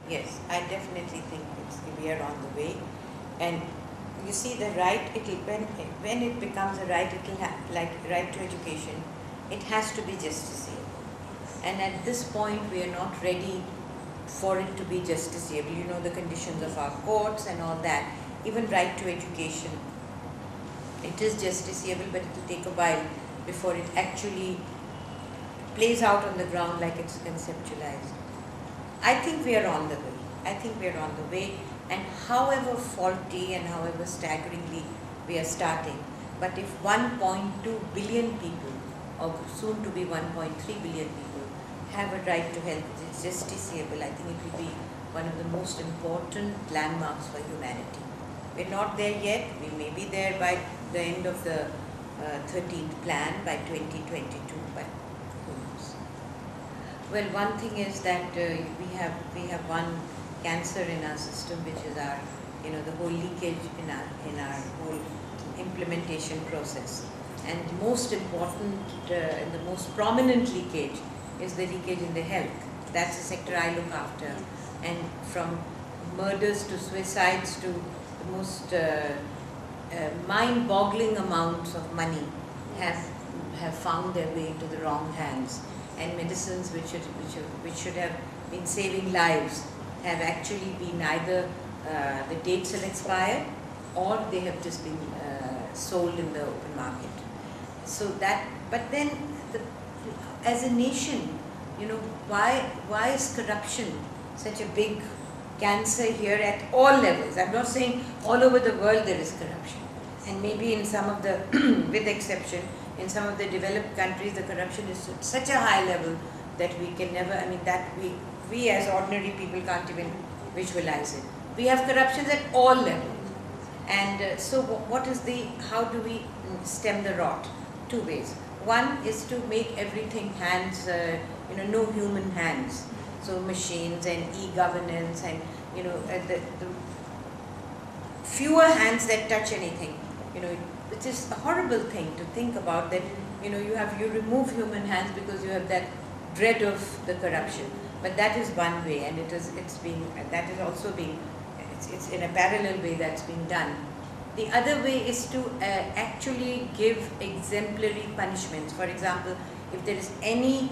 Yes, I definitely think we are on the way. And you see, the right, when it becomes a right, it will have, like right to education, it has to be justiciable. And at this point, we are not ready for it to be justiciable. You know, the conditions of our courts and all that. Even right to education, it is justiciable, but it will take a while before it actually plays out on the ground like it's conceptualized. I think we are on the way. I think we are on the way, and however faulty and however staggeringly we are starting, but if 1.2 billion people, or soon to be 1.3 billion people, have a right to health, it's justiciable, I think it will be one of the most important landmarks for humanity. We're not there yet. We may be there by the end of the 13th plan, by 2022, but who knows? Well, one thing is that we have one cancer in our system, which is our, the whole leakage in our whole implementation process. And most important and the most prominent leakage is the leakage in the health. That's the sector I look after. And from murders to suicides to the most mind-boggling amounts of money have found their way into the wrong hands. And medicines which should have been saving lives have actually been either the dates have expired or they have just been sold in the open market. So that, but then as a nation, why is corruption such a big cancer here at all levels? I'm not saying all over the world there is corruption, and maybe in some of the, with exception, in some of the developed countries, the corruption is at such a high level that we can never, that we as ordinary people can't even visualize it. We have corruptions at all levels. And so how do we stem the rot? Two ways. One is to make everything hands, no human hands. So machines and e-governance and, the fewer hands that touch anything, which is a horrible thing to think about, that, you remove human hands because you have that dread of the corruption. But that is one way, and it's in a parallel way that's being done. The other way is to actually give exemplary punishments. For example, if there is any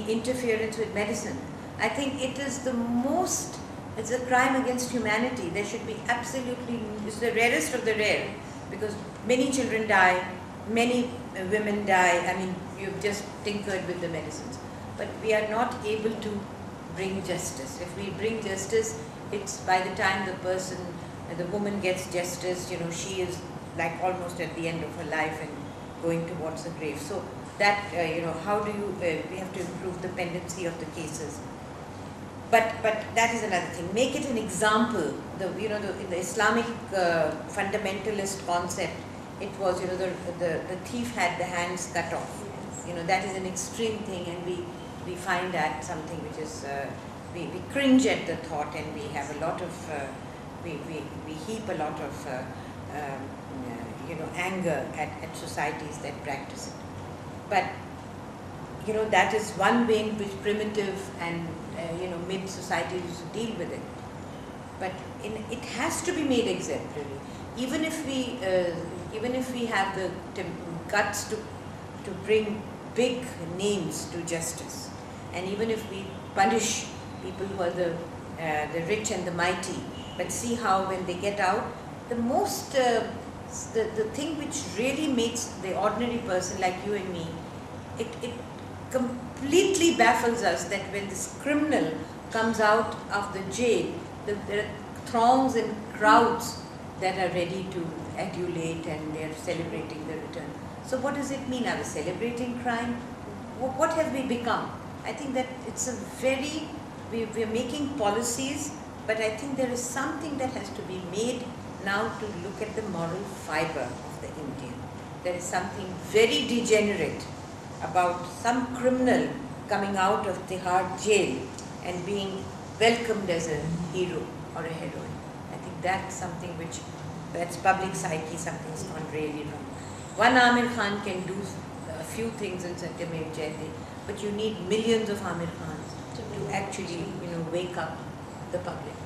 interference with medicine, I think it's a crime against humanity. There should be it's the rarest of the rare, because many children die, many women die. You've just tinkered with the medicines. But we are not able to bring justice. If we bring justice, it's by the time the woman gets justice, she is like almost at the end of her life and going towards the grave. So that, how do we have to improve the pendency of the cases. But that is another thing. Make it an example. In the Islamic fundamentalist concept, it was, the thief had the hands cut off. That is an extreme thing, and we find that something which is, we cringe at the thought, and we have a lot of, we heap a lot of, anger at societies that practice it. But, that is one way in which primitive and, mid societies used to deal with it. But it has to be made exemplary. Even if we have the guts to bring big names to justice, and even if we punish people who are the rich and the mighty, but see how when they get out, the thing which really makes the ordinary person like you and me, it completely baffles us that when this criminal comes out of the jail, there are throngs and crowds that are ready to adulate, and they are celebrating the return. So what does it mean? Are we celebrating crime? What have we become? I think that it's we're making policies, but I think there is something that has to be made now to look at the moral fiber of the Indian. There is something very degenerate about some criminal coming out of Tihar jail and being welcomed as a hero or a heroine. I think that's something that's public psyche, something's gone really wrong. One Amir Khan can do a few things in Satyamev Jayate, but you need millions of Amir Khans to actually, wake up the public.